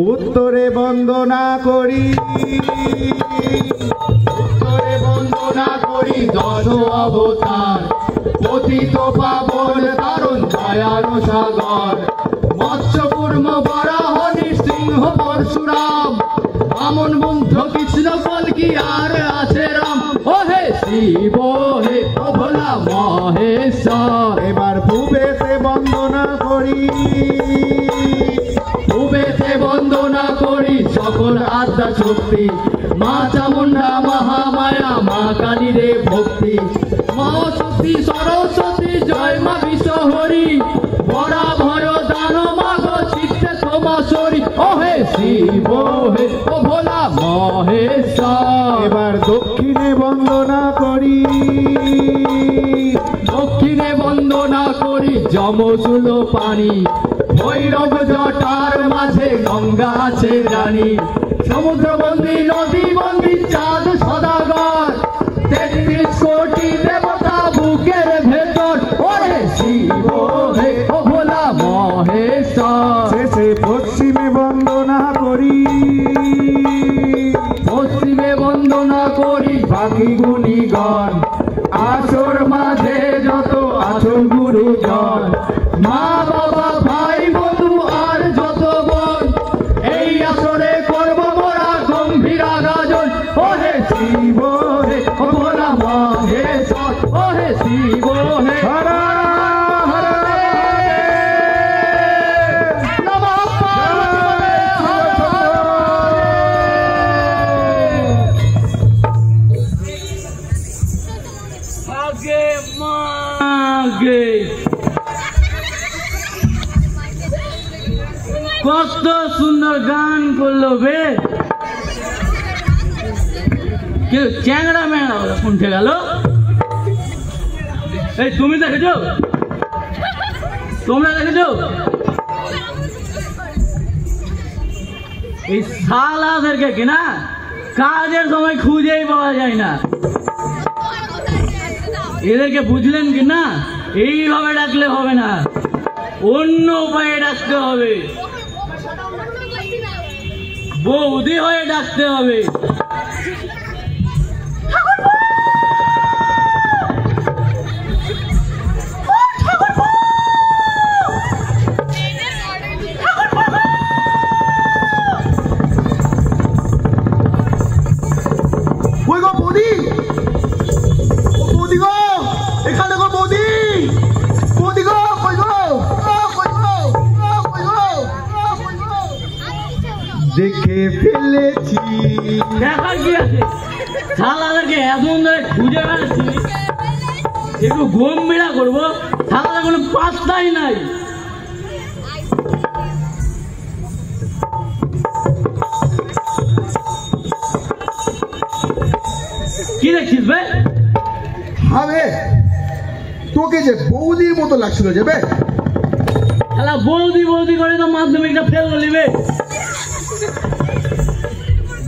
উত্তরে বন্দনা করি, উত্তরে বন্দনা করি দশ অবতার, পতিত পাবন দারুণ দয়ার সাগর, মৎস্যকুর্ম বরাহ নৃসিংহ পরশুরাম, বামন বুদ্ধ কৃষ্ণ কল্কি আর আছে রাম। ও হে শিব হে ভোলা মহেশ্বর, এবার ভুবেতে বন্দনা করি, ভুবেতে বন্দনা করি সকল আদ্যা শক্তি, মা চামুন্ডা মহামায়া মা কালী রে ভক্তি, মা শক্তি সরস্বতী জয় মা বিশ্বহরি, বড়া ভর দান মাগ চিত্তে তোমাশরি। ও হে শিব হে ও ভোলা মহেশ্বর, এবার দক্ষিণে বন্দনা করি, দক্ষিণে বন্দনা করি যমসুল পানি, ভৈরব জটার মাঝে গঙ্গা আছে রানী, সমুদ্র বন্দী নদী বন্দী চাঁদ সদাগর, ৩৩ কোটি দেবতা বুকের ভেতর। ওরে শিব হে ও ভোলা মহেশ্বর, শেষে পশ্চিমে বন্দনা করি, পশ্চিমে বন্দনা করি বাকি গুণীগণ, আসর মাঝে যত আসন গুরুজন, মা বাবা ভাই বন্ধু আর যত বোন, এই আসরে করব মোরা গম্ভীর আয়োজন। ও হে শিব হে ও ভোলা মহেশ্বর, ও হে শিব হে হর হর নমঃ আগে মাগে। কত সুন্দর গান করলো বে, কেউ চ্যাংড়া ম্যাংড়া শুনতে গেল। এই তুমি দেখেছো, তোমরা দেখেছো? এই শালাদেরকে কিনা কাজের সময় খুঁজেই পাওয়া যায় না। এদেরকে বুঝলেন কি না? এইভাবে ডাকলে হবে না, অন্য উপায়ে ডাকতে হবে, বৌদি হয়ে ডাকতে হবে। দেখে ফেলেছি, দেখা কি আছে? শালাদেরকে এমন ধরে খুঁজে বেড়াচ্ছি, একটু গম্ভীরা করবো, শালাদের কোনো পাত্তাই নাই। কি দেখছিস বে? হবে তোকে যে বৌদির মতো লাগছিল যে বে, শালা বৌদি বৌদি করে তো মাধ্যমিকটা ফেল করলিবে।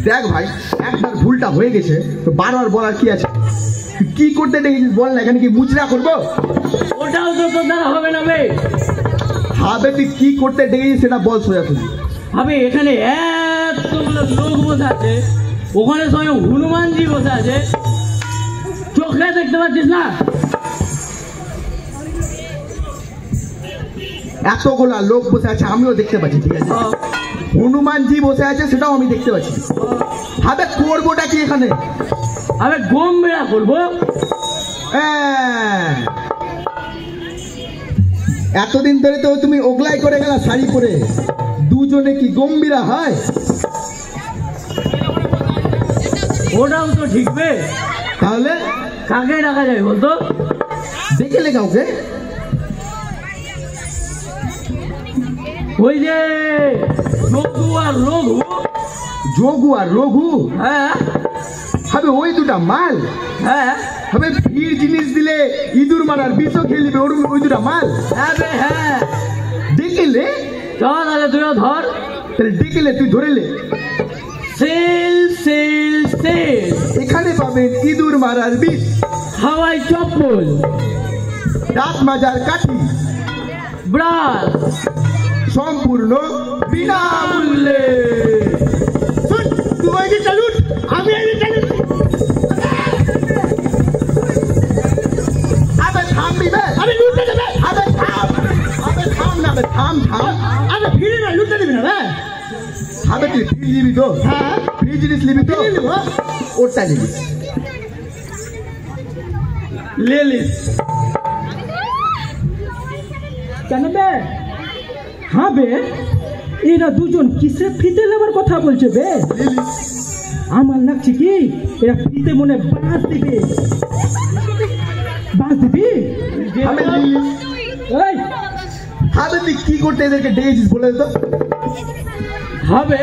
দেখ ভাই, একবার ভুলটা হয়ে গেছে তো বারবার বলার কি আছে? কি করতে ডেকেছিস বল না, এখানে কি মুচড়া করবো? ওটাও তো তোর দ্বারা হবে না বে। হবে তুই কি করতে ডেকেছিস সেটা বল সোজা তুই। হবে এখানে এতগুলো লোক বসে আছে, ওখানে স্বয়ং হনুমানজি বসে আছে, চোখে দেখতে পাচ্ছিস না? এতগুলা লোক বসে আছে আমিও দেখতে পাচ্ছি, ঠিক আছে? হনুমানজি বসে আছে সেটাও আমি দেখতে পাচ্ছি। হবে করবোটা কি এখানে? আমি গম্ভীরা করবো। এতদিন ধরে তো তুমি ওগলাই করে গেলা শাড়ি পরে, দুজনে কি গম্ভীরা হয়? ওটাও তো ঠিকবে। তাহলে কাকে ডাকা যায় বলতো? দেখেলে কাউকে? ওই যে রঘু আর রঘু। যোগু আর রঘু? হ্যাঁ। হবে ওই দুটা মাল? হ্যাঁ। হবে ভিড় জিনিস দিলে ইঁদুর মারার বিষও খেলিবে, ওই দুটা মাল? হ্যাঁ বে হ্যাঁ। দেখেলে? চল তাহলে তুইও ধর। তাহলে দেখেলে তুই ধরেলে? Sell sell sell. এখানে পাবেন ইঁদুর মারার বিষ, হাওয়াই চপ্পল, দাঁত মাজার কাঠি, ব্রাশ, সম্পূর্ণ বিনামূল্যে। শুন, তুই ওই যে চালুট, আমি এই যে চালুট। আবে থামবি বে, আমি লুটতে দেবে। আবে থাম, আবে থাম না বে, থাম থাম। আমি ফিরে না লুটতে দিবি না বে। আবে তুই ফ্রি নিবি তো? হ্যাঁ, ফ্রি জিনিস নিবি তো? ফিরে নেবো। ওটা নিবি। লেলিস কেন বে? হ্যাঁ বে, এরা দুজন কিসে ফিতে নেবার কথা বলছে বে? আমার লাগছে কি এরা ফিতে মনে বাঁশ দিবে। বাঁশ দিবি? আবে লিলিস, এই আবে তুই কি করতে এদেরকে ডেকেছিস বলে দে তো? হবে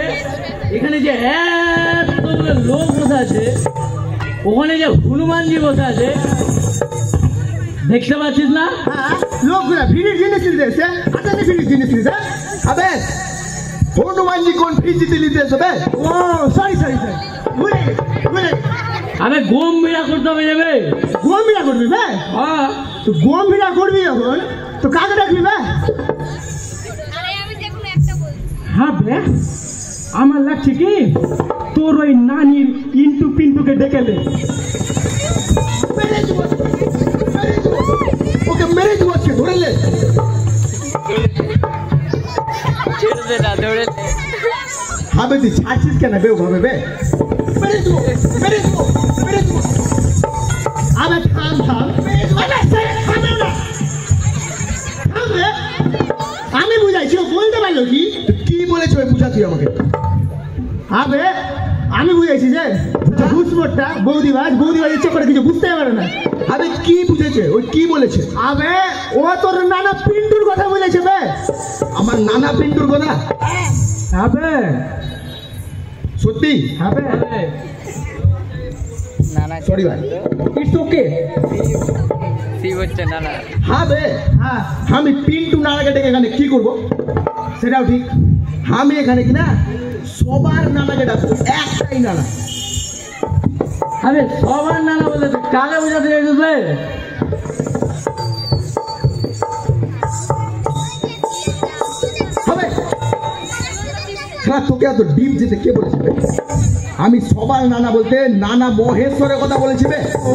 এখানে যে এতগুলো লোক বসে আছে, ওখানে যে হনুমানজি বসে আছে দেখতে পাচ্ছিস না? হ্যাঁ, লোকগুলা ফিরির জিনিস নিতে এসে আদানি ফিরির জিনিস নিতে। আবে হনুমানজি কোন ফ্রি জিতে নিতে এসবে? ও সরি সরি সরি, ভুলে গেছি, ভুলে গেছি। আমি গম্ভীরা করতে হবে যাবে। গম্ভীরা করবি বে? হ্যাঁ, তো গম্ভীরা করবি যখন তো কাকে ডাকবি বে? আরে আমি দেখুন একটা বলছি। হ্যাঁ বে, আমার লাগছে কি তোর ওই নানির ইন্টু পিন্টুকে ডেকে দে। মেরে দেবো, মেরে দেবো। ওকে মেরে দেবো, আজকে ধরে নে। আবে তুই ছাড়ছিস কেন বে ওভাবে বে? মেরে দেবো, মেরে দেবো, মেরে দেবো। আবে থাম থাম। আবে ছেড়ে থামে না। থাম রে। আমি বুঝাইছি, ও বলতে পারলো কি? তো কি বলেছ ওই বুঝা তুই আমাকে? আবে আমি বুঝাইছি যে ঘুষমোটটা বৌদিবাজ ইচ্ছে করে কিছু বুঝতে পারে না। আবে কি বুঝেছে? ওই কি বলেছে? আবে ও তোর নানা পিন্টুর কথা বলেছে বে। আমার নানা পিন্টুর কথা? হ্যাঁ বে, সত্যি? হ্যাঁ বে, সরি ভাই। It's okay. হ্যাঁ বে, হ্যাঁ, আমি পিন্টু নানাকে ডেকে এখানে কি করবো? সেটাও ঠিক। আমি এখানে কি না সবার নানাকে ডাকবো, একটাই নানা। আরে সবার নানা বলে তো কাকে বোঝাতে চাইছিস বে? হবে হ্যাঁ, তোকে এত ডিপ যেতে কে বলেছে বে? আমি সবার নানা বলতে নানা মহেশ্বরের কথা বলেছি বে। ও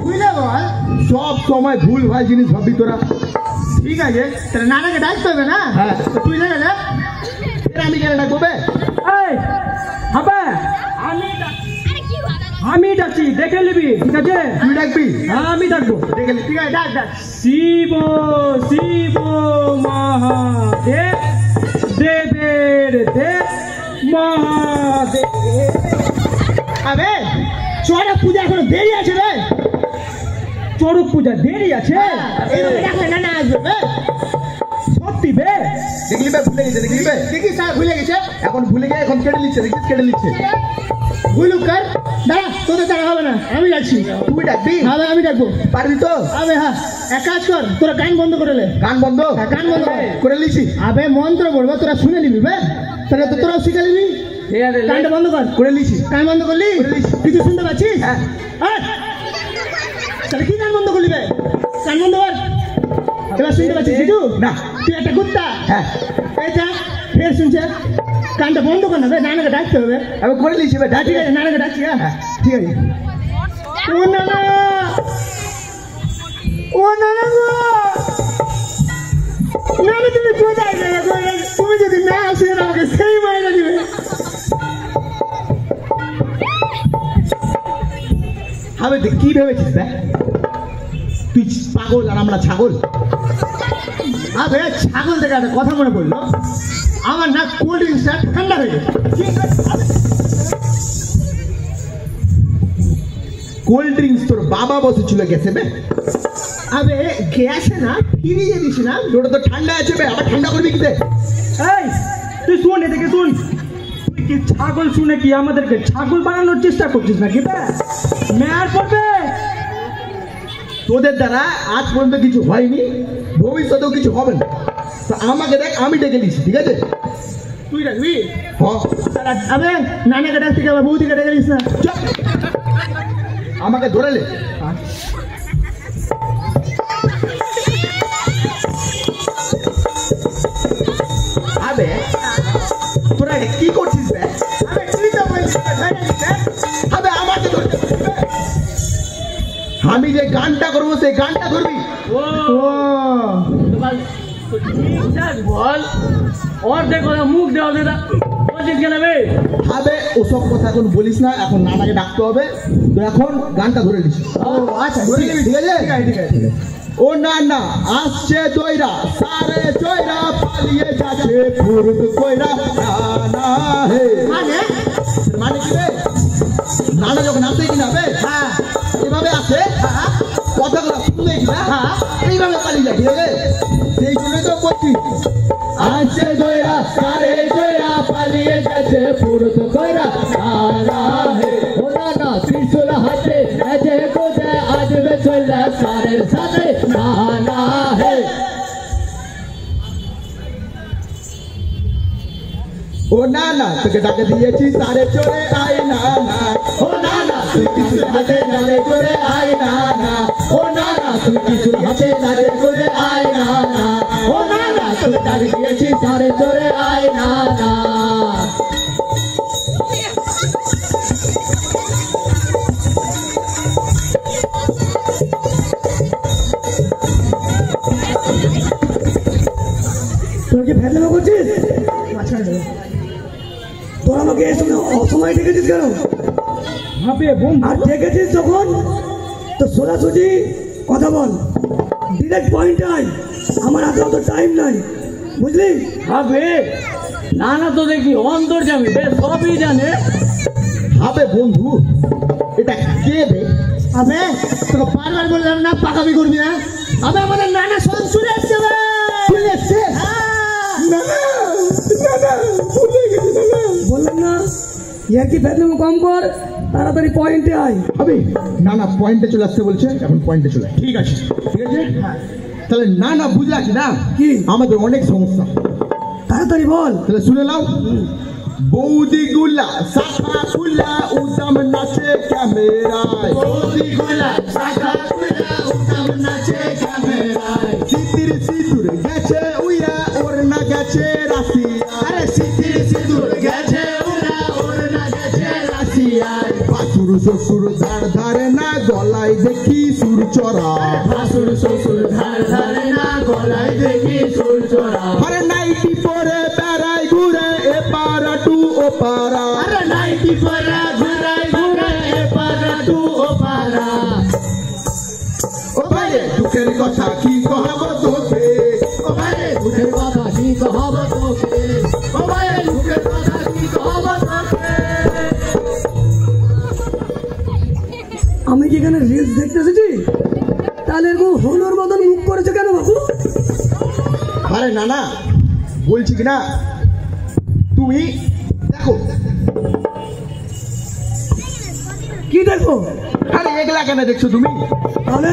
বুঝলে বল। সব সময় ভুল ভাল জিনিস ভাববি তোরা। ঠিক আছে, তাহলে নানাকে ডাকতে হবে না? হ্যাঁ। তো তুই না গেলে এর আমি কেন ডাকবো বে? এই হ্যাঁ বে, আরে কি ভালো আমি ডাকছি, দেখে নিবি, ঠিক আছে? তুই ডাকবি? হ্যাঁ আমি ডাকবো। ডেকে নে। ঠিক আছে, ডাক ডাক। শিব শিব মহাদেব, দেবের দেব মহাদেব। আবে চড়ক পূজা এখনো দেরি আছে রে। চড়ক পূজা দেরি আছে? এইভাবে ডাকলে নানা আসবে বে। সত্যি বে? দেখলি বে, ভুলে গেছে, দেখলি বে? দেখি স্যার ভুলে গেছে। এখন ভুলে গিয়ে এখন কেটে নিচ্ছে, দেখিস কেটে নিচ্ছে। ভুলুক কর। দাঁড়া, তোদের টাকা হবে না, আমি যাচ্ছি। তুই ডাকবি? হবে, আমি ডাকবো। পারবি তো? আবে হ্যাঁ, এক কাজ কর, তোরা গান বন্ধ করে নে। গান বন্ধ? হ্যাঁ, গান বন্ধ কর। করে নিছি। আবে মন্ত্র বলবো, তোরা শুনে নিবি বে। তাহলে তো তোরাও শিখে নিবি। ঠিক আছে, গানটা বন্ধ কর। করে নিছি। গান বন্ধ করলি? করে দিচ্ছি। কিছু শুনতে পাচ্ছিস? হ্যাঁ। হ্যাঁ। তাহলে কি গান বন্ধ করলি বে? গান বন্ধ কর। এবার শুনতে পাচ্ছিস কিছু? না। তুই একটা কুত্তা। হ্যাঁ, এইটা ফের শুনছে। গানটা বন্ধ কর না বে, নানাকে ডাকতে হবে। আমি করে নিছি বে। হ্যাঁ ঠিক আছে, নানাকে ডাকছি। হ্যাঁ ঠিক আছে। ও নানা, ও নানা গো, নানা তুমি কোথায় গেলে গো? তুমি যদি না আসে আমাকে সেই মাইনে দিবে। হবে তুই কি ভেবেছিস বে? তুই পাগল আর আমরা ছাগল? আবে ছাগল থেকে একটা কথা মনে পড়লো, আমার না কোল্ড ড্রিঙ্কসটা ঠান্ডা হয়ে গেছে। কোল্ড ড্রিঙ্কস তোর বাবা বসেছিল গেছে বে? আবে গ্যাসে না ফিরিয়ে দিয়েছিলাম। তোর তো ঠান্ডা আছে বে, আবার ঠান্ডা করবি কি? এই তুই শোন, এদিকে শোন। তুই কি ছাগল শুনে কি আমাদেরকে ছাগল বানানোর চেষ্টা করছিস নাকি বে? মেয়ার পড়বে। তোদের দ্বারা আজ পর্যন্ত কিছু হয়নি, ভবিষ্যতেও কিছু হবে না। তো আমাকে দেখ, আমি ডেকে নিছি, ঠিক আছে? তুই ডাকবি? হ্যাঁ। আবে নানাকে ডাক থেকে আবার বৌদিকে ডেকে দিস না। চুপ। আমাকে ধরে লে। আবে যে গানটা করবো সেই গানটা করবি। ও বল ওর দেখো মুখ দেওয়া দেদা বলছিস কেন বে? হবে ওসব কথা এখন বলিস না, এখন নানাকে ডাকতে হবে। তো এখন গানটা ধরে দিস। ও আচ্ছা ধরে নিবি, ঠিক আছে? ঠিক আছে। ও না না আসছে দইরা সারে জয়রা পালিয়ে যাচ্ছে ফুরুত কইরা না হে। মানে মানে কি রে? নানা যখন আসে কিনা বে, হ্যাঁ এভাবে আসে, কথাগুলো শুনলে কিনা এইভাবে পালিয়ে যায়, ঠিক আছে? সেই জন্যই তো বলছি আসছে দইরা সারে জয়রা পালিয়ে যাচ্ছে ফুরুত কইরা না হে। ও না না ত্রিশূল হাতে এজে কোজে আজবে চলে সারের সাথে না হে। ও না না তোকে ডাকে দিয়েছি সারে চলে আয় না না। ও না না তুই কিছু হাতে নালে করে আয় না না। ও না না তুই কিছু হাতে নালে করে আয় না না। ও না না তুই ডাক দিয়েছি সারে চলে আয় না না। তোর কি ফেলে করছিস? তোর আমাকে এই সময় অসময় ডেকেছিস কেন? হবে বন্ধু, আর ডেকেছিস যখন তো সোজাসুজি কথা বল, ডিরেক্ট পয়েন্ট আয়। আমার হাতে অত টাইম নাই, বুঝলি? হবে না না তো দেখি অন্তর্যামী বেশ সবই জানে। হবে বন্ধু এটা কে বে? আবে তোকে বারবার বললাম না পাকামি করবি না। আবে আমাদের নানা সব চলে এসছে বে। চলে এসছে? বললাম না ইয়ার কি ফেললাম কম কর, তাড়াতাড়ি পয়েন্টে আয়। হবে না না পয়েন্টে চলে আসতে বলছে, এখন পয়েন্টে চলে আয়। ঠিক আছে, ঠিক আছে। তাহলে না না বুঝলা কি না কি? আমাদের অনেক সমস্যা, তাড়াতাড়ি বল। তাহলে শুনে নাও। বৌদি গুলা শাখা গুলা উদাম নাচে ক্যামেরায়, বৌদি গুলা শাখা গুলা উদাম নাচে ক্যামেরায়। সিঁদুর সিঁদুর গেছে উইরা ওর না গেছে রাশিয়া। আরে সিঁদুর সিঁদুর গেছে উড়া ওর না গেছে রাশিয়ায়। বাসুর শ্বশুর ধার ধারে না গলায় দেখি সুর চড়া। ভাসুর শ্বশুর ধার ধারে না গলায় দেখি সুর চড়া। আরে নাইটি পরে বেড়াই ঘুরে এ পারা টু ও পারা। আরে নাইটি পরা ঘুরাই ঘুরে এ পারা টু ও পারা। ও ভাইরে দুঃখের কথা কি কহব তোকে, ও ভাইরে দুঃখের কথা কি কহব তোকে। ও ভাইরে দুঃখের কথা কি কহব তোকে। আমি কি এখানে রিলস দেখতে এসেছি? তাহলে এরকম হলোর মতন মুখ করেছে কেন বাবু? আরে না না বলছি কি না, তুমি দেখো। কি দেখো? আরে এগুলা কেন দেখছো তুমি? তাহলে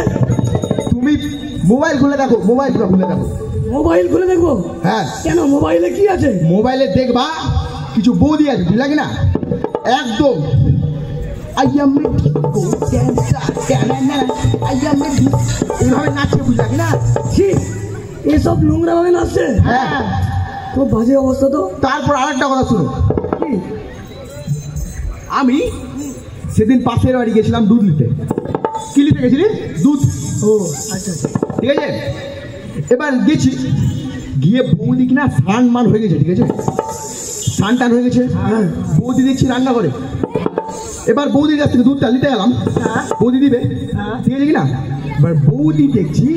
তুমি মোবাইল খুলে দেখো, মোবাইল খুলে দেখো। মোবাইল খুলে দেখবো? হ্যাঁ কেন মোবাইলে কি আছে? মোবাইলে দেখবা কিছু বৌদি আছে, বুঝলা কি না? একদম এইভাবে নাচছে, বুঝলা কি না? ছি, এসব নোংরা ভাবে নাচছে। হ্যাঁ। খুব বাজে অবস্থা তো। তারপর আরেকটা কথা শুনো, কি? আমি সেদিন পাশের বাড়ি গেছিলাম দুধ নিতে। কি নিতে গেছিলি? দুধ। ও আচ্ছা আচ্ছা। ঠিক আছে, এবার গেছি, গিয়ে বৌদি কিনা স্নান মান হয়ে গেছে, ঠিক আছে, স্নান টান হয়ে গেছে। হ্যাঁ। বৌদি দেখছি রান্না করে। এবার বৌদির কাছ থেকে দুধটা নিতে গেলাম, হ্যাঁ। বৌদি দিবে, হ্যাঁ। ঠিক আছে কিনা? এবার বৌদি দেখছি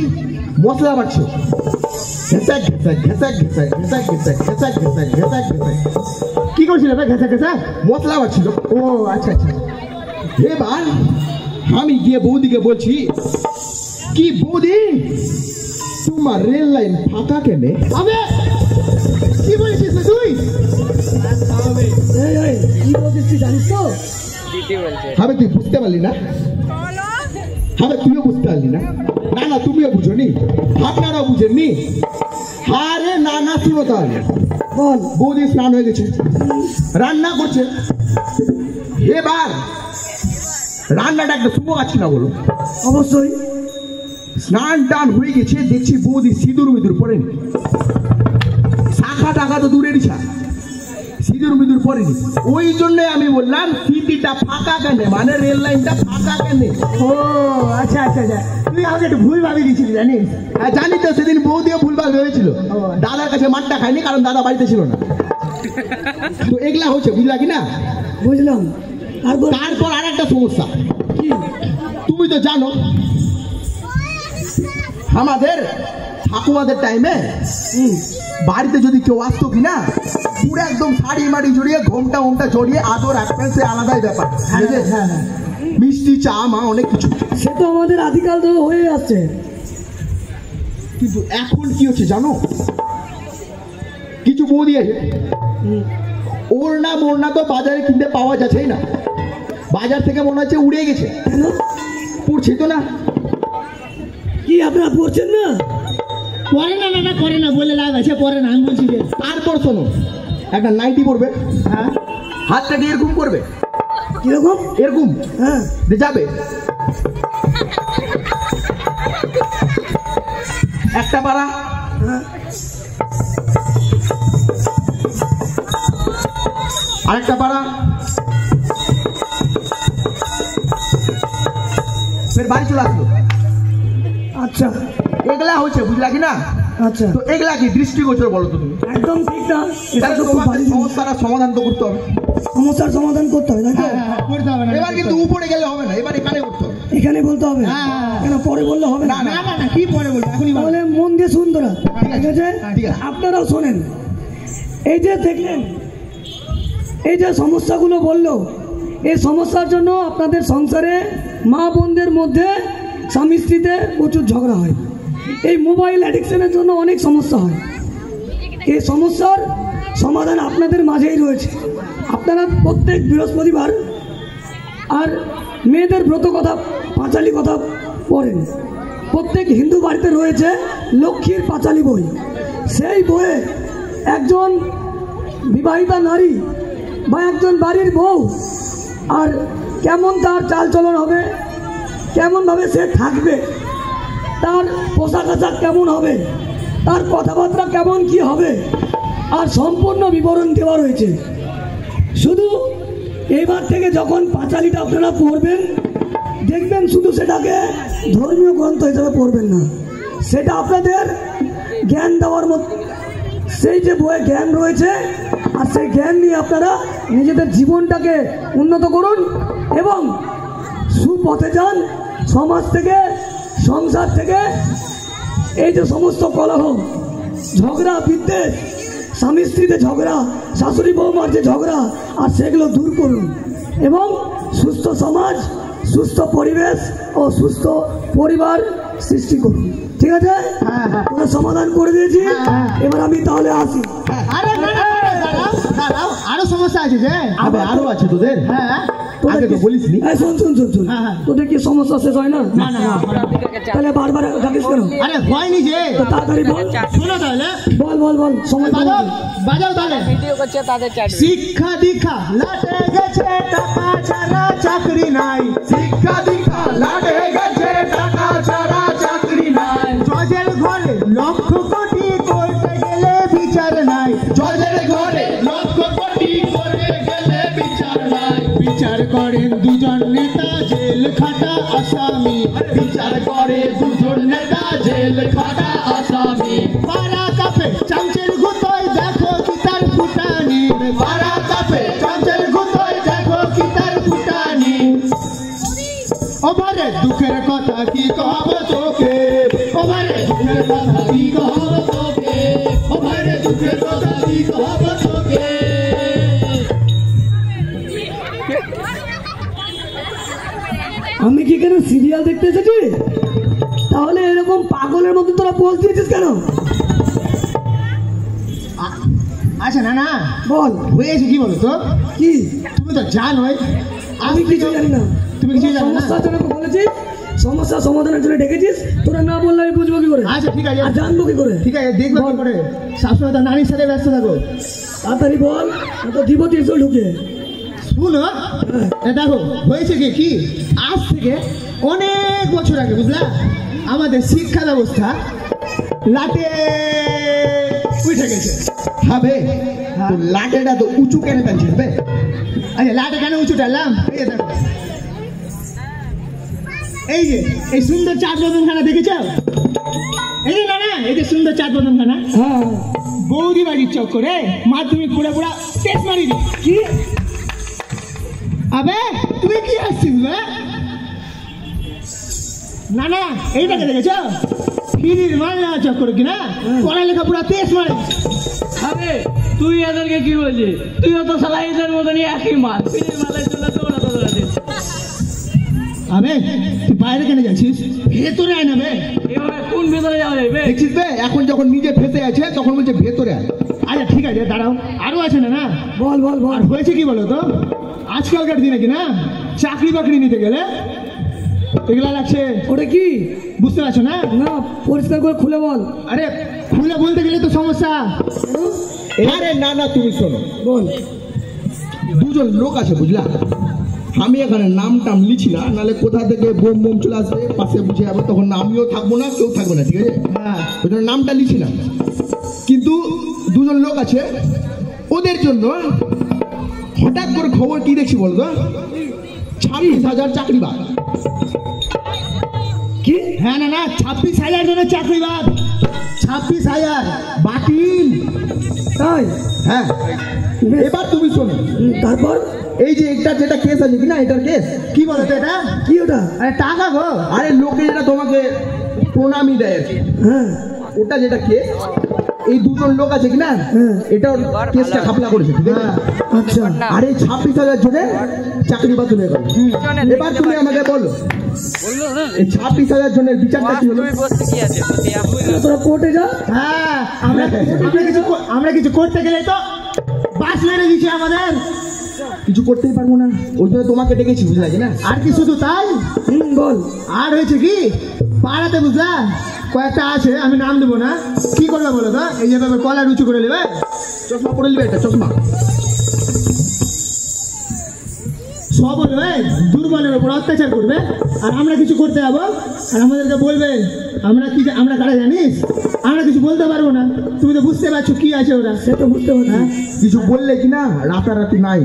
মশলা বাড়ছে, ঘেঁচা ঘেঁচা ঘেঁচা ঘেঁচা ঘেঁচা ঘেঁচা ঘেঁচা ঘেঁচা ঘেঁচা ঘেঁচা। কি করছিল ভাই? ঘেঁচা ঘেঁচা? মশলা বাড়ছিল। ও আচ্ছা আচ্ছা। এবার আমি গিয়ে বৌদিকে বলছি, কি বৌদি তোমার রেল লাইন ফাঁকা কেনে? আবে কি বলছিস তুই? এই এই কি বলছিস তুই জানিস তো? হবে তুই বুঝতে পারলি না? হবে তুইও বুঝতে পারলি না? না না তুমিও বুঝোনি, আপনারাও বুঝেননি। আরে না না শুনো তাহলে, বল। বৌদি স্নান হয়ে গেছে, রান্না করছে। এবার রান্নাটা একটা শুভ আছে না বলো? অবশ্যই। স্নান টান হয়ে গেছে, দেখছি বৌদি সিঁদুর মিদুর পড়েনি। শাখা টাকা তো দূরেরই ছাড়, সিঁদুর মিদুর পরেনি, ওই জন্য আমি বললাম সিটিটা ফাঁকা কেন, মানে রেল লাইনটা ফাঁকা কেন। ও আচ্ছা আচ্ছা আচ্ছা, তুই আমাকে একটু ভুল ভাবি দিয়েছিলি জানিস। হ্যাঁ জানি তো, সেদিন বৌদিও ভুলভাল ভেবেছিল, দাদার কাছে মাঠটা খায়নি কারণ দাদা বাড়িতে ছিল না। তো এগুলা হচ্ছে, বুঝলা কি না? বুঝলাম। তারপর আর একটা সমস্যা কি, তুমি তো জানো আমাদের ঠাকুমাদের টাইমে বাড়িতে যদি কেউ আসতো কিনা, পুরো একদম শাড়ি মাড়ি জড়িয়ে ঘোমটা ওমটা জড়িয়ে আদর রাখবেন, সে আলাদাই ব্যাপার। মিষ্টি চা মা অনেক কিছু, সে তো আমাদের আদিকাল তো হয়ে আসছে। কিন্তু এখন কি হচ্ছে জানো, কিছু বৌদি আছে ওড়না মোড়না তো বাজারে কিনতে পাওয়া যাচ্ছেই না, বাজার থেকে মনে হচ্ছে উড়ে গেছে। পড়ছি তো না। কি আপনারা পড়ছেন না? পরে না না করে না বলে লাভ আছে, পরে না আমি বলছি যে। তারপর শোনো, একটা নাইটি পরবে, হ্যাঁ হাতটাকে এরকম করবে, কিরকম এরকম, হ্যাঁ যাবে একটা পাড়া, আরেকটা পাড়া, ফের বাড়ি চলে আসলো। আচ্ছা এগুলা হচ্ছে, বুঝলা কি না? আচ্ছা, তো এগুলা কি দৃষ্টিগোচর বলো তো তুমি? একদম ঠিক না। এটা তাহলে তো খুব তোমাকে ভারী জিনিস। সমস্যাটা সমাধান তো করতে হবে। সমস্যার সমাধান করতে হবে, তাই তো? করতে হবে না। এবার কিন্তু উপরে গেলে হবে না, এবার এখানে করতে হবে। এখানে বলতে হবে, কেন পরে বললে হবে না না না, কি পরে বলবো, এখনই বলো। তাহলে মন দিয়ে শুন তোরা, ঠিক আছে? ঠিক আছে। আপনারাও শোনেন। এই যে দেখলেন, এই যে সমস্যাগুলো বললো, এই সমস্যার জন্য আপনাদের সংসারে মা বোনদের মধ্যে স্বামী স্ত্রীতে প্রচুর ঝগড়া হয়। এই মোবাইল অ্যাডিকশনের জন্য অনেক সমস্যা হয়। এই সমস্যার সমাধান আপনাদের মাঝেই রয়েছে। আপনারা প্রত্যেক বৃহস্পতিবার আর মেয়েদের ব্রত কথা, পাঁচালী কথা পড়েন। প্রত্যেক হিন্দু বাড়িতে রয়েছে লক্ষ্মীর পাঁচালী বই। সেই বইয়ে একজন বিবাহিতা নারী বা একজন বাড়ির বউ আর কেমন তার চালচলন হবে, কেমনভাবে সে থাকবে, তার পোশাক আশাক কেমন হবে, তার কথাবার্তা কেমন কি হবে, আর সম্পূর্ণ বিবরণ দেওয়া রয়েছে। শুধু এইবার থেকে যখন পাঁচালীটা আপনারা পড়বেন, দেখবেন শুধু সেটাকে ধর্মীয় গ্রন্থ হিসেবে পড়বেন না, সেটা আপনাদের জ্ঞান দেওয়ার মতো, সেই যে বইয়ে জ্ঞান রয়েছে, আর সেই জ্ঞান নিয়ে আপনারা নিজেদের জীবনটাকে উন্নত করুন এবং সুপথে যান। সমাজ থেকে, সংসার থেকে এই যে সমস্ত কলহ, ঝগড়া, বিদ্বেষ, স্বামী স্ত্রীতে ঝগড়া, শাশুড়ি বৌমার যে ঝগড়া, আর সেগুলো দূর করুন এবং সুস্থ সমাজ, সুস্থ পরিবেশ ও সুস্থ পরিবার সৃষ্টি করুন। ঠিক আছে? তোরা সমাধান করে দিয়েছি, এবার আমি তাহলে আসি। আরো সমস্যা আছে যে? আরো আছে তোদের? হ্যাঁ, আগে তো বলিসনি। শোন শোন শোন শোন, তোদের কি সমস্যা শেষ হয় না? না না, তাহলে বারবার ডাকিস কেন? আরে হয়নি যে, তো তাড়াতাড়ি বল। শোনো তাহলে, বল বল বল, সময় বাজাও বাজাও তাহলে। শিক্ষা দীক্ষা লাটে গেছে, টাকা ছাড়া চাকরি নাই। শিক্ষা দীক্ষা লাগে গেছে, টাকা ছাড়া চাকরি নাই। জজের ঘরে লক্ষ কোটি করতে গেলে বিচার নাই। জজের ঘরে লক্ষ কোটি করে গেলে বিচার নাই। বিচার করেন দুজন নেতা, জেল খাটা আসামি। বিচার করে দুজন নেতা, জেল খাটা আসামি। পাড়া কাপে চামচের গুতোয়, দেখো কি তার ফুটানি। পাড়া কাপে চামচের গুতোয়, দেখো কি তার ফুটানি। ওভারে দুঃখের কথা কি কব তোকে, ওভারে দুঃখের কথা কি কহব তোকে, ওভারে দুঃখের কথা কি কহব তোকে। আমি কি কেন সিরিয়াল দেখতে এসেছি? তাহলে এরকম পাগলের মতো তোরা পোজ দিয়েছিস কেন? আচ্ছা না না, বল হয়েছে কি বলো তো? কি? তুমি তো জানোই আমি কিছু জানি না। তুমি কিছু জানো না? সমস্যার জন্য বলেছি, সমস্যা সমাধানের জন্য ডেকেছিস, তোরা না বললে আমি বুঝবো কি করে? আচ্ছা ঠিক আছে, আর জানবো কি করে? ঠিক আছে, দেখবো কি করে। সবসময় তো নারীর সাথে ব্যস্ত থাকো। তাড়াতাড়ি বল, তো দিব তিরশোল ঢুকে। শুনো, দেখো হয়েছে কি, আজ থেকে অনেক বছর আগে, বুঝলা, আমাদের শিক্ষা ব্যবস্থা লাটে উঠে গেছে হবে তো লাটেটা তো উঁচু কেন টানছিস বে আচ্ছা লাটে কেন উঁচু টানলাম এই দেখো এই যে এই সুন্দর চাঁদ বদনখানা দেখেছ এই যে না এই যে সুন্দর চাঁদ বদনখানা হ্যাঁ বৌদি বাড়ির চক্করে মাধ্যমিক পুরা পুরা টেস্ট মারি দি কি আবে তুই কি আসছিস বে না এইটাকে দেখেছ ফিরির মাল নেওয়া চক্করে কিনা পড়ালেখা পুরা টেস্ট মারি আরে তুই এদেরকে কি বলছিস তুইও তো শালা এদের মতনই একই মাল ফিরির মালের জন্য দৌড়াতে আবে তুই বাইরে কেন যাচ্ছিস ভেতরে আয় না বে এভাবে কোন ভেতরে যাওয়া যাবে দেখছিস বে এখন যখন নিজে ফেসে আছে তখন বলছে ভেতরে আয় আচ্ছা ঠিক আছে দাঁড়াও আরো আছে না বল বল বল আর হয়েছে কি বলো তো আজকালকার দিনে কি না চাকরি বাকরি নিতে গেলে এগুলা লাগছে ওটা কি বুঝতে পারছো না না পরিষ্কার করে খুলে বল আরে খুলে বলতে গেলে তো সমস্যা আরে না তুমি শোনো বল দুজন লোক আছে বুঝলা আমি এখানে নাম টাম লিখি না নাহলে কোথা থেকে বোম বোম চলে আসবে পাশে বুঝে যাবে তখন আমিও থাকবো না কেউ থাকবে না ঠিক আছে হ্যাঁ ওই জন্য নামটা লিখি না কিন্তু দুজন লোক আছে ওদের জন্য হঠাৎ করে খবর কি দেখছি বলতো 26,000 চাকরি বাদ কি হ্যাঁ না 26,000 জনের চাকরি বাদ 26,000 বাতিল তাই হ্যাঁ এবার তুমি শোনো তারপর এই যে এটা যেটা কেস আছে কিনা এটার কেস কি বলো তো এটা কি ওটা আরে টাকা গো আরে লোকে যেটা তোমাকে প্রণামী দেয় আর কি। হ্যাঁ ওটা যেটা কেস এই দুজন লোক আছে কিনা হ্যাঁ। এটা কেসটা খাপলা করেছে ঠিক আছে আচ্ছা আর এই 26,000 জনের চাকরি বাতিল হয়ে গেল এবার তুমি আমাকে বলো এই 26,000 জনের বিচারটা কি হলো তোরা কোর্টে যা হ্যাঁ আমরা কিছু করতে গেলে তো বাস মেরে দিচ্ছে আমাদের কিছু করতেই পারবো না ওই জন্য তোমাকে ডেকেছি বুঝলা কিনা আর কি শুধু তাই বল আর হয়েছে কি পাড়াতে বুঝলা কয়েকটা আছে আমি নাম দেবো না কি করবে বলো তো এই যে ভাবে কলার উঁচু করে নেবে চশমা পরে নিবে এটা চশমা সব বলবে দুর্বলের উপর অত্যাচার করবে আর আমরা কিছু করতে যাবো আর আমাদেরকে বলবে আমরা কারা জানিস আমরা কিছু বলতে পারবো না তুমি তো বুঝতে পারছো কি আছে ওরা সে তো বুঝতে পারছি কিছু বললে কিনা রাতারাতি নাই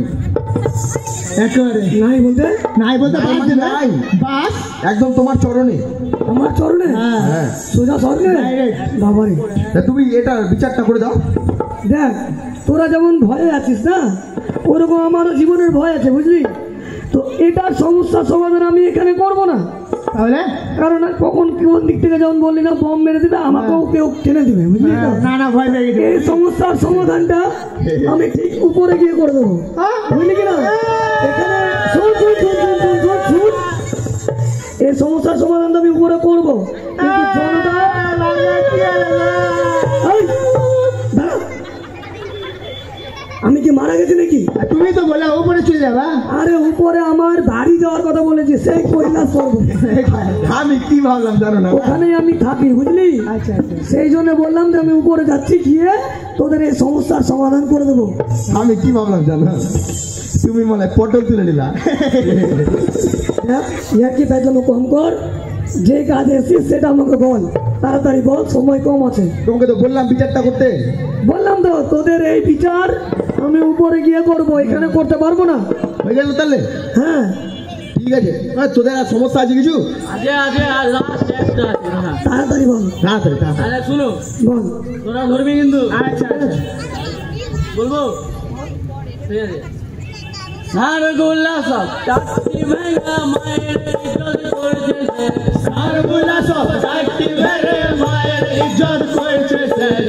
একেবারে নাই বলতে নাই বলতে নাই বাদ মানে দেবে। নাই। বাস একদম তোমার চরণে আমার চরণে হ্যাঁ হ্যাঁ সোজা স্বর্গে Direct। বাবারে তা তুমি এটা বিচারটা করে দাও দেখ তোরা যেমন ভয়ে আছিস না ওরকম আমারও জীবনের ভয় আছে বুঝলি তো এটার সমস্যার সমাধান আমি এখানে করব না তাহলে কারণ কখন কোন দিক থেকে যেমন বললি না বম মেরে দিবে আমাকেও কেউ টেনে দিবে বুঝলি তো না ভয় পেয়ে গেছে এই সমস্যার সমাধানটা আমি ঠিক উপরে গিয়ে করে দেবো বুঝলি কিনা এখানে শোন এই সমস্যার সমাধানটা আমি উপরে করবো কিন্তু জনতা এই, দাঁড়া। আমি কি মারা গেছি নাকি তুমি তো বলে উপরে চলে যাবা আরে উপরে আমার বাড়ি যাওয়ার কথা বলেছি সেই কৈলাস পর্বত আমি কি ভাবলাম জানো না ওখানেই আমি থাকি বুঝলি আচ্ছা সেই জন্য বললাম যে আমি উপরে যাচ্ছি গিয়ে তোদের এই সমস্যার সমাধান করে দেবো আমি কি ভাবলাম জানো তুমি মনে হয় পটল তুলে নিলা ইয়ার কি পেছনে কম কর যে কাজ এসেছিস সেটা আমাকে বল তাড়াতাড়ি বল সময় কম আছে তোমাকে তো বললাম বিচারটা করতে বললাম তো তোদের এই বিচার আমি উপরে গিয়ে করবো এখানে করতে পারবো না হয়ে গেল তাহলে হ্যাঁ ঠিক আছে তোদের আর সমস্যা আছে কিছু আছে আর লাস্ট একটা আছে না তাড়াতাড়ি বল তাড়াতাড়ি তাড়াতাড়ি আরে শুনো বল তোরা ধরবি কিন্তু আচ্ছা বলবো ঠিক আছে সার গোল্লা সব চাকরি ভেঙা মায়ের ইজ্জত করেছে আর বলা সব চাকরি মেরে মায়ের ইজ্জত করেছে স্যার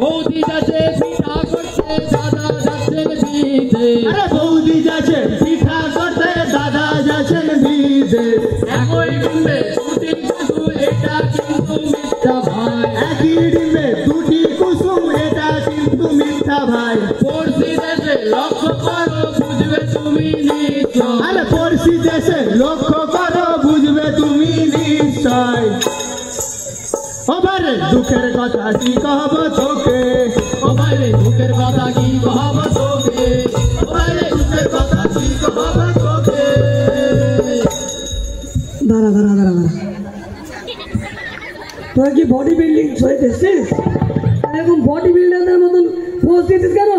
বৌদি যাচ্ছে পিঠা করছে দাদা যাচ্ছে দিতে আরে বৌদি যাচ্ছে পিঠা করতে দাদা যাচ্ছেন দিতে একই ডিম্বে দুটি কুসু এটা কিন্তু মিথ্যা ভাই একই ডিমে দুটি কুসুম এটা কিন্তু মিথ্যা ভাই পড়শি দেশে লক্ষ্য করো বুঝবে তুমি নিশ্চয় আরে পড়শি দেশে লক্ষ্য করো বুঝবে তুমি নিশ্চয় ওবারে দুঃখের কথা কি কহব তোকে ও বাইরে দুঃখের কথা কি কহব তোকে ও বাইরে দুঃখের কথা কি কহব তোকে দাঁড়া তোরা কি বডি বিল্ডিং হয়ে এসেছিস দিয়েছিস কেন?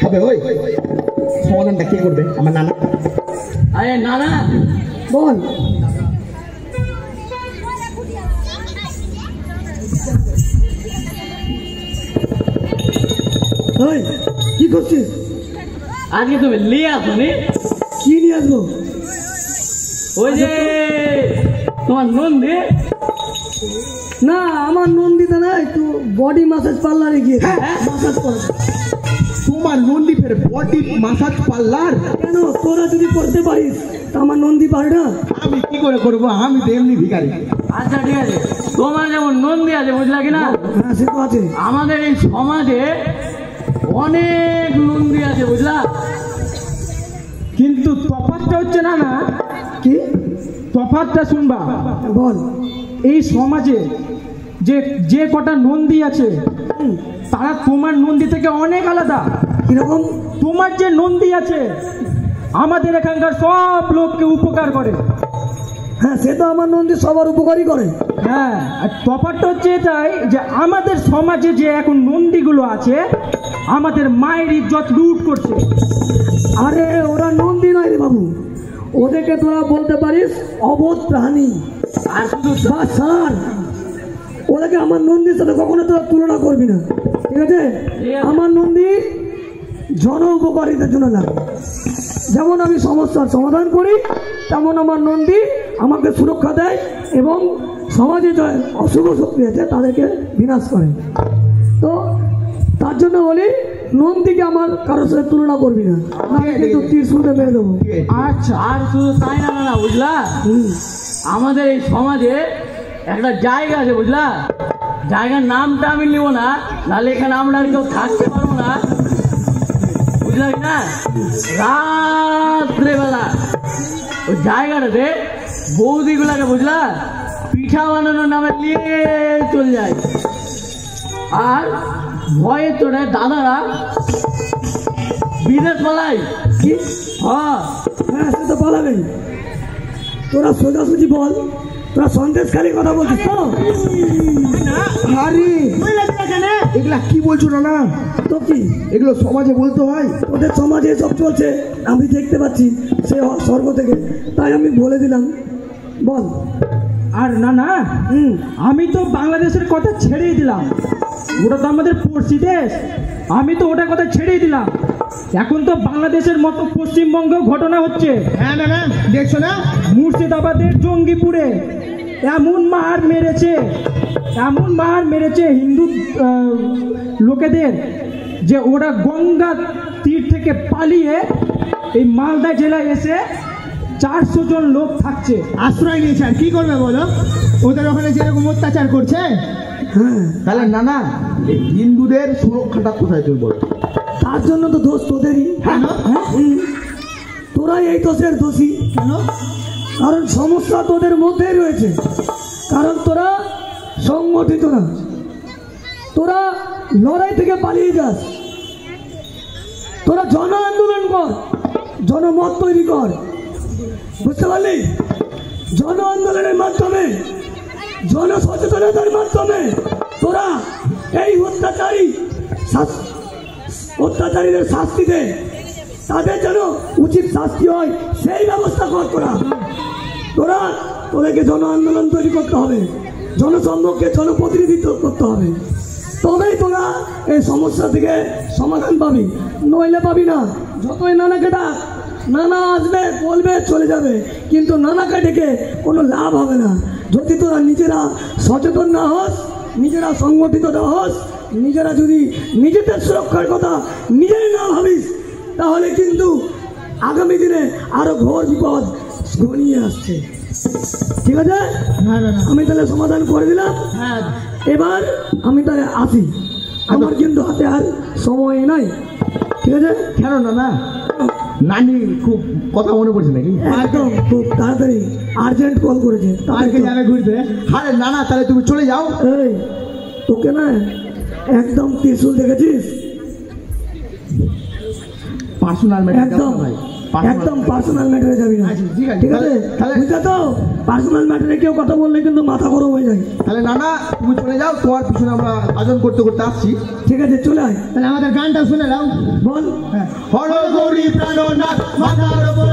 হবে ওই সমাধানটা কে করবে? আমার নানা। আরে না না, বল। ওই কি করছিস? আজকে তুমি নিয়ে আসনি? কি নিয়ে আসবো? ওই যে তোমার নন্দী। না, আমার নন্দিতা না, একটু বডি মাসাজ পার্লারে গিয়েছে। মাসাজ করা। তোমার নন্দী ফের বডি মাসাজ পার্লার? কেন, তোরা যদি করতে পারিস তা আমার নন্দী পারে না? আমি কি করে করবো? আমি তো এমনি ভিখারি। আচ্ছা ঠিক আছে, তোমার যেমন নন্দী আছে বুঝলা কিনা, হ্যাঁ সে তো আছে। আমাদের এই সমাজে অনেক নন্দী আছে বুঝলা। কিন্তু তফাৎটা হচ্ছে না না, কি তফাৎটা শুনবা। বল। এই সমাজে যে যে কটা নন্দী আছে তারা তোমার নন্দী থেকে অনেক আলাদা। কিরকম? তোমার যে নন্দী আছে আমাদের এখানকার সব লোককে উপকার করে। হ্যাঁ সে তো আমার নন্দী সবার উপকারই করে। হ্যাঁ, আর তফাৎটা হচ্ছে এটাই যে আমাদের সমাজে যে এখন নন্দীগুলো আছে আমাদের মায়ের ইজ্জত লুট করছে। আরে ওরা নন্দী নয় রে বাবু, ওদেরকে তোরা বলতে পারিস অবোধ প্রাণী। আর শুধু বা স্যার, ওদেরকে আমার নন্দীর সাথে কখনো তোরা তুলনা করবি না, ঠিক আছে? আমার নন্দী জন উপকারিতার জন্য লাগে। যেমন আমি সমস্যার সমাধান করি, তেমন আমার নন্দী আমাকে সুরক্ষা দেয় এবং সমাজে যে অশুভ শক্তি আছে তাদেরকে বিনাশ করে। তো তার জন্য বলি নন্দীকে আমার কারোর সাথে তুলনা করবি না, নাহলে কিন্তু ত্রিশূলতে মেরে দেবো। আচ্ছা, আর শুধু তাই না না বুঝলা, আমাদের এই সমাজে একটা জায়গা আছে বুঝলা, জায়গার নামটা আমি নিব না, নাহলে এখানে আমরা আর কেউ থাকতে পারবো না বুঝলা কিনা। রাত্রেবেলা ওই জায়গাটাতে বৌদিগুলাকে বুঝলা পিঠা বানানোর নামে নিয়ে চলে যায়, আর ভয়ে চড়ে দাদারা বিদেশ পালায়। কি? হ্যাঁ হ্যাঁ সে তো পালাবেই। তোরা সোজাসুজি বল, তোরা সন্দেশখালীর কথা বলছিস তো? আরে এগুলা কি বলছো না? তো কি এগুলো সমাজে বলতে হয়? ওদের সমাজে সব চলছে, আমি দেখতে পাচ্ছি সে স্বর্গ থেকে, তাই আমি বলে দিলাম। বল। আর না না, আমি তো বাংলাদেশের কথা ছেড়েই দিলাম, ওটা তো আমাদের পড়শি দেশ, আমি তো ওটার কথা ছেড়েই দিলাম। এখন তো বাংলাদেশের মতো পশ্চিমবঙ্গেও ঘটনা হচ্ছে। হ্যাঁ না না, দেখছো না? মুর্শিদাবাদের জঙ্গিপুরে এমন মার মেরেছে হিন্দু লোকেদের যে ওরা গঙ্গা তীর থেকে পালিয়ে এই মালদা জেলায় এসে 400 জন লোক থাকছে, আশ্রয় নিয়েছে। আর কি করবে বলো? ওদের ওখানে যেরকম অত্যাচার করছে। হ্যাঁ, তাহলে না এই হিন্দুদের সুরক্ষাটা কোথায় তুমি বলো? তার জন্য তো দোষ তোদেরই। কেন? তোরাই এই দোষের দোষী। কেন? কারণ সমস্যা তোদের মধ্যেই রয়েছে, কারণ তোরা সংগঠিত না, তোরা লড়াই থেকে পালিয়ে যাস। তোরা জন আন্দোলন কর, জনমত তৈরি কর, বুঝতে পারলি? জন আন্দোলনের মাধ্যমে, জনসচেতনতার মাধ্যমে তোরা এই অত্যাচারীদের শাস্তি দে, তাদের যেন উচিত শাস্তি হয় সেই ব্যবস্থা কর। তোদেরকে জন আন্দোলন তৈরি করতে হবে, জনসম্মুখে জনপ্রতিনিধিত্ব করতে হবে, তবেই তোরা এই সমস্যা থেকে সমাধান পাবি, নইলে পাবি না। যতই নানাকে ডাক, নানা আসবে, বলবে, চলে যাবে, কিন্তু নানাকে ডেকে কোনো লাভ হবে না যদি তোরা নিজেরা সচেতন না হস, নিজেরা সংগঠিত না হস, নিজেরা যদি নিজেদের সুরক্ষার কথা নিজেই না ভাবিস, তাহলে কিন্তু আগামী দিনে আরো ঘোর বিপদ ঘনিয়ে আসছে। ঠিক আছে, আমি তাহলে সমাধান করে দিলাম। এবার আমি তাহলে আসি, আমার কিন্তু হাতে আর সময় নাই। ঠিক আছে? কেন না নানি খুব কথা মনে পড়ছে নাকি? একদম খুব তাড়াতাড়ি আর্জেন্ট কল করেছে, তাদেরকে যাবে ঘুরতে। আরে না তাহলে তুমি চলে যাও। এই তোকে না একদম ত্রিশূল দেখেছিস? পার্সোনাল ম্যাটার একদম ভাই। একদম পার্সোনাল ম্যাটারে যাবি না, আচ্ছা, ঠিক আছে। ঠিক আছে? তাহলে- বুঝলে তো, পার্সোনাল ম্যাটারে কেউ কথা বললে কিন্তু মাথা গরম হয়ে যায়। তাহলে নানা তুমি চলে যাও, তোমার পিছনে আমরা আয়োজন করতে করতে আসছি। ঠিক আছে, চলে আয়, তাহলে আমাদের গানটা শুনে নাও। বল। হর গৌরী প্রাণনাথ মাথার উপর